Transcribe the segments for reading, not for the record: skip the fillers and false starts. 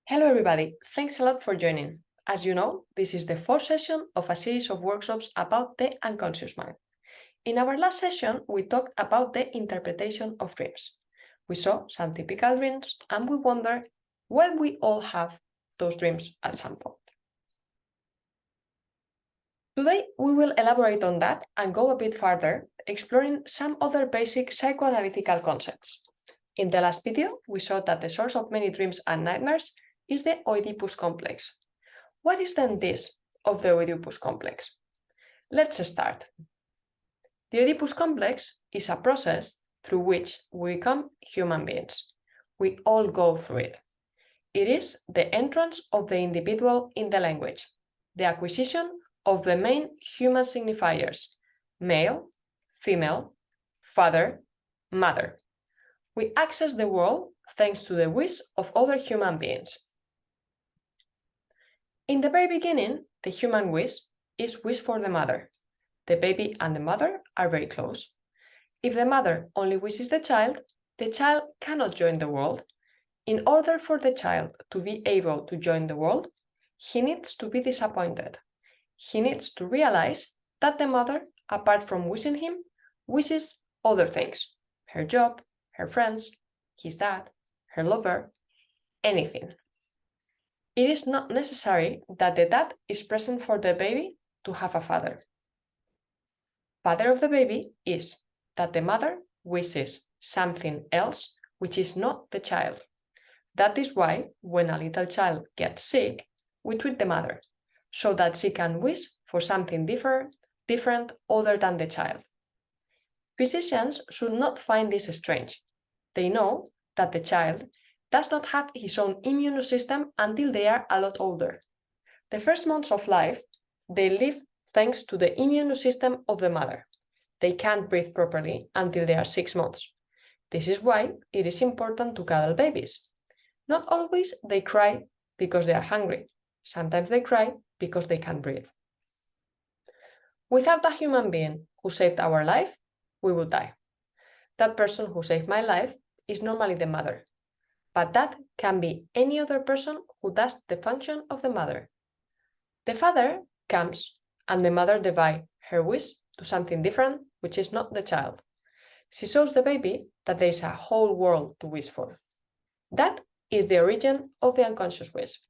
Hello everybody, thanks a lot for joining. As you know, this is the fourth session of a series of workshops about the unconscious mind. In our last session, we talked about the interpretation of dreams. We saw some typical dreams and we wondered why we all have those dreams at some point. Today, we will elaborate on that and go a bit further, exploring some other basic psychoanalytical concepts. In the last video, we saw that the source of many dreams and nightmares is the Oedipus complex. What is then this of the Oedipus complex? Let's start. The Oedipus complex is a process through which we become human beings. We all go through it. It is the entrance of the individual in the language, the acquisition of the main human signifiers, male, female, father, mother. We access the world thanks to the wish of other human beings. In the very beginning, the human wish is wish for the mother. The baby and the mother are very close. If the mother only wishes the child cannot join the world. In order for the child to be able to join the world, he needs to be disappointed. He needs to realize that the mother, apart from wishing him, wishes other things: her job, her friends, his dad, her lover, anything. It is not necessary that the dad is present for the baby to have a father. Father of the baby is that the mother wishes something else which is not the child. That is why when a little child gets sick, we treat the mother, so that she can wish for something different other than the child. Physicians should not find this strange. They know that the child does not have his own immune system until they are a lot older. The first months of life, they live thanks to the immune system of the mother. They can't breathe properly until they are 6 months. This is why it is important to cuddle babies. Not always they cry because they are hungry. Sometimes they cry because they can't breathe. Without a human being who saved our life, we would die. That person who saved my life is normally the mother, but that can be any other person who does the function of the mother. The father comes and the mother divides her wish to something different, which is not the child. She shows the baby that there is a whole world to wish for. That is the origin of the unconscious wish.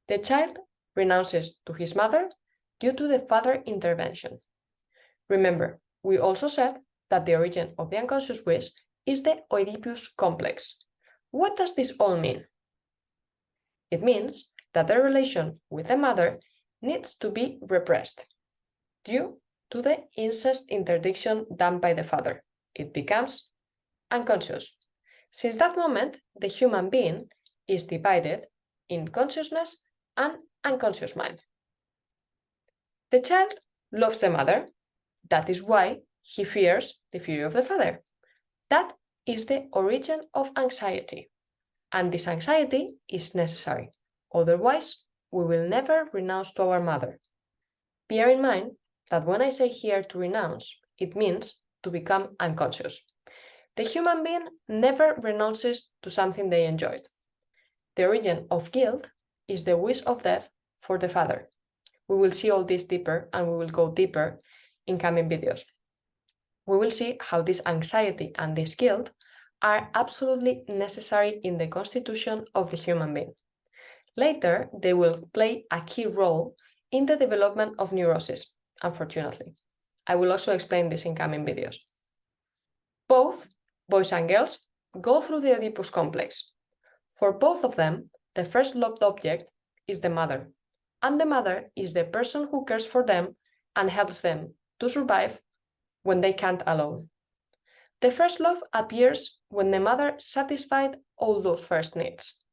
The child renounces to his mother due to the father intervention. Remember, we also said that the origin of the unconscious wish is the Oedipus complex. What does this all mean? It means that the relation with the mother needs to be repressed due to the incest interdiction done by the father. It becomes unconscious. Since that moment, the human being is divided in consciousness and unconscious mind. The child loves the mother. That is why he fears the fury of the father. That is the origin of anxiety. And this anxiety is necessary. Otherwise, we will never renounce to our mother. Bear in mind that when I say here to renounce, it means to become unconscious. The human being never renounces to something they enjoyed. The origin of guilt is the wish of death for the father. We will see all this deeper and we will go deeper in coming videos. We will see how this anxiety and this guilt are absolutely necessary in the constitution of the human being. Later, they will play a key role in the development of neurosis, unfortunately. I will also explain this in coming videos. Both boys and girls go through the Oedipus complex. For both of them, the first loved object is the mother, and the mother is the person who cares for them and helps them to survive when they can't alone. The first love appears when the mother satisfied all those first needs.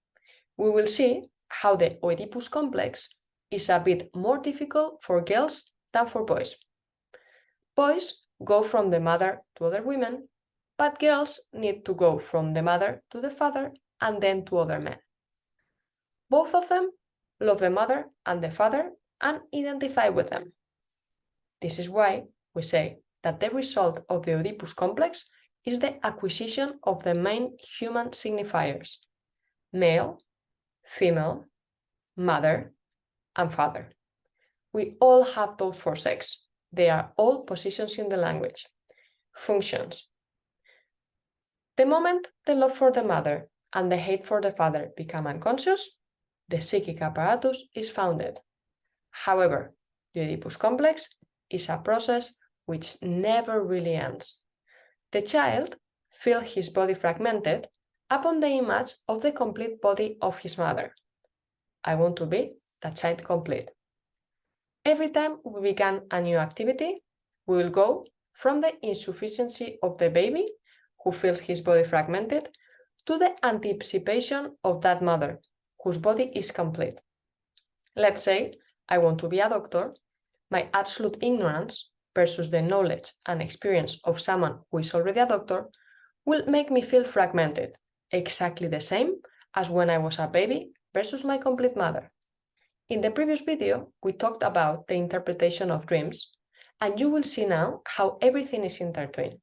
We will see how the Oedipus complex is a bit more difficult for girls than for boys. Boys go from the mother to other women, but girls need to go from the mother to the father and then to other men. Both of them love the mother and the father and identify with them. This is why we say that the result of the Oedipus complex is the acquisition of the main human signifiers: male, female, mother, and father. We all have those four sexes. They are all positions in the language. Functions. The moment the love for the mother and the hate for the father become unconscious, the psychic apparatus is founded. However, the Oedipus complex is a process which never really ends. The child feels his body fragmented upon the image of the complete body of his mother. I want to be that child complete. Every time we begin a new activity, we will go from the insufficiency of the baby, who feels his body fragmented, to the anticipation of that mother, whose body is complete. Let's say I want to be a doctor. My absolute ignorance versus the knowledge and experience of someone who is already a doctor will make me feel fragmented, exactly the same as when I was a baby versus my complete mother. In the previous video, we talked about the interpretation of dreams, and you will see now how everything is intertwined.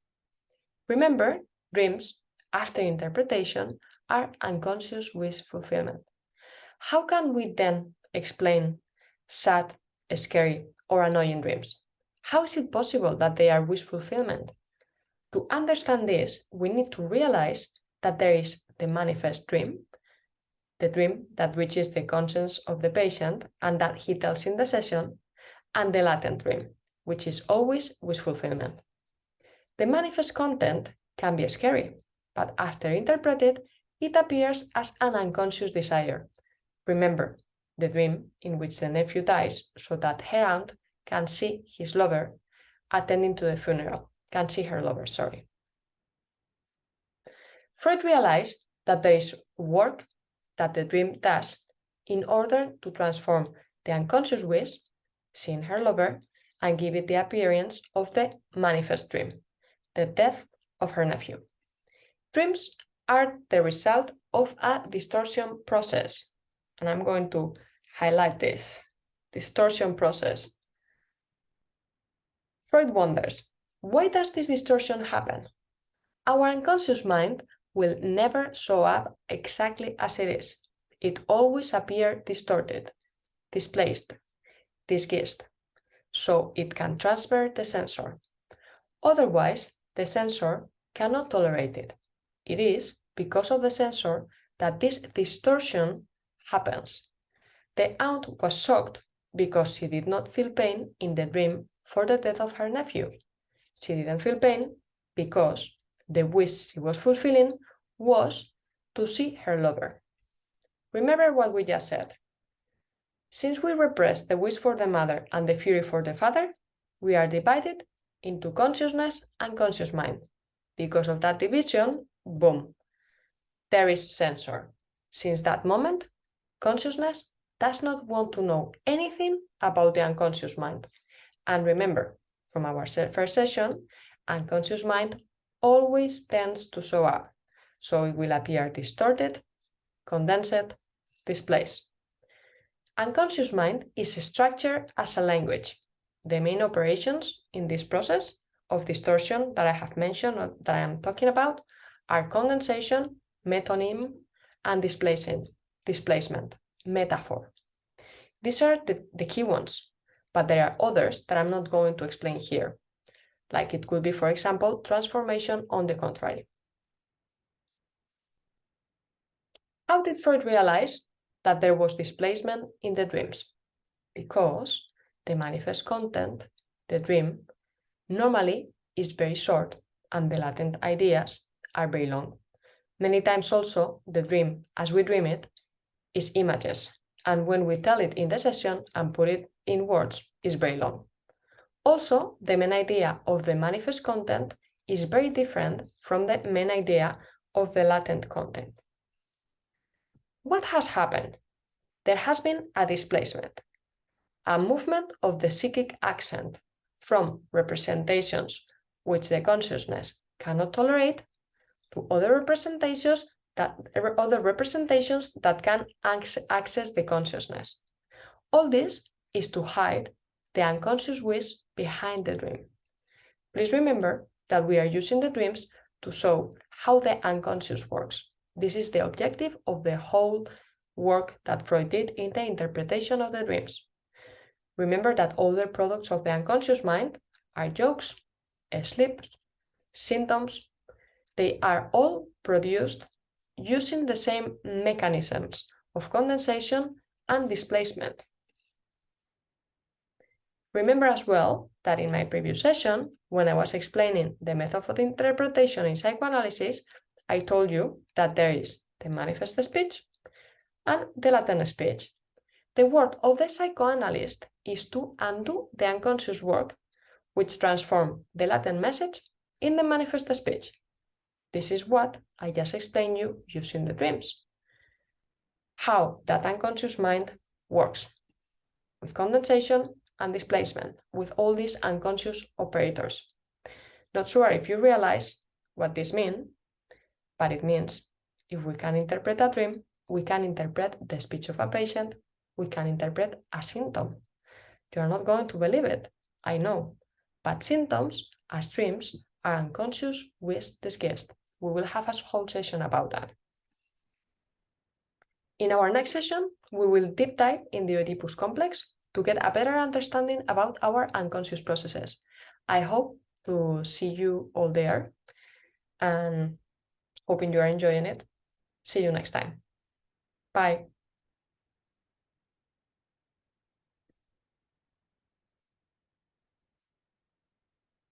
Remember, dreams, after interpretation, are unconscious wish fulfillment. How can we then explain sad, scary, or annoying dreams? How is it possible that they are wish fulfillment? To understand this, we need to realize that there is the manifest dream, the dream that reaches the conscience of the patient and that he tells in the session, and the latent dream, which is always wish fulfillment. The manifest content can be scary, but after interpreted, it appears as an unconscious desire. Remember, the dream in which the nephew dies so that her aunt can see his lover attending to the funeral, can see her lover, sorry. Freud realized that there is work that the dream does in order to transform the unconscious wish, seeing her lover, and give it the appearance of the manifest dream, the death of her nephew. Dreams are the result of a distortion process, and I'm going to highlight this distortion process. Freud wonders, why does this distortion happen? Our unconscious mind will never show up exactly as it is. It always appears distorted, displaced, disguised, so it can transfer the censor. Otherwise, the censor cannot tolerate it. It is because of the censor that this distortion happens. The aunt was shocked because she did not feel pain in the dream for the death of her nephew. She didn't feel pain because the wish she was fulfilling was to see her lover. Remember what we just said. Since we repress the wish for the mother and the fury for the father, we are divided into consciousness and conscious mind. Because of that division, boom, there is censor. Since that moment, consciousness does not want to know anything about the unconscious mind. And remember, from our first session, unconscious mind always tends to show up. So it will appear distorted, condensed, displaced. Unconscious mind is structured as a language. The main operations in this process of distortion that I have mentioned, or that I am talking about, are condensation, metonym, and displacement, metaphor. These are the key ones, but there are others that I'm not going to explain here. Like it could be, for example, transformation on the contrary. How did Freud realize that there was displacement in the dreams? Because the manifest content, the dream, normally is very short and the latent ideas are very long. Many times also the dream, as we dream it, is images, and when we tell it in the session and put it in words, is very long. Also, the main idea of the manifest content is very different from the main idea of the latent content. What has happened? There has been a displacement, a movement of the psychic accent from representations which the consciousness cannot tolerate to other representations that can access the consciousness. All this is to hide the unconscious wish behind the dream. Please remember that we are using the dreams to show how the unconscious works. This is the objective of the whole work that Freud did in the interpretation of the dreams. Remember that other products of the unconscious mind are jokes, sleep, symptoms. They are all produced using the same mechanisms of condensation and displacement. Remember as well that in my previous session, when I was explaining the method of interpretation in psychoanalysis, I told you that there is the manifest speech and the latent speech. The work of the psychoanalyst is to undo the unconscious work, which transforms the latent message in the manifest speech. This is what I just explained you using the dreams. How that unconscious mind works with condensation and displacement, with all these unconscious operators. Not sure if you realize what this means, but it means if we can interpret a dream, we can interpret the speech of a patient, we can interpret a symptom. You are not going to believe it, I know, but symptoms, as dreams, are unconscious with this guest. We will have a whole session about that. In our next session, we will deep dive in the Oedipus complex to get a better understanding about our unconscious processes. I hope to see you all there and hoping you are enjoying it. See you next time. Bye.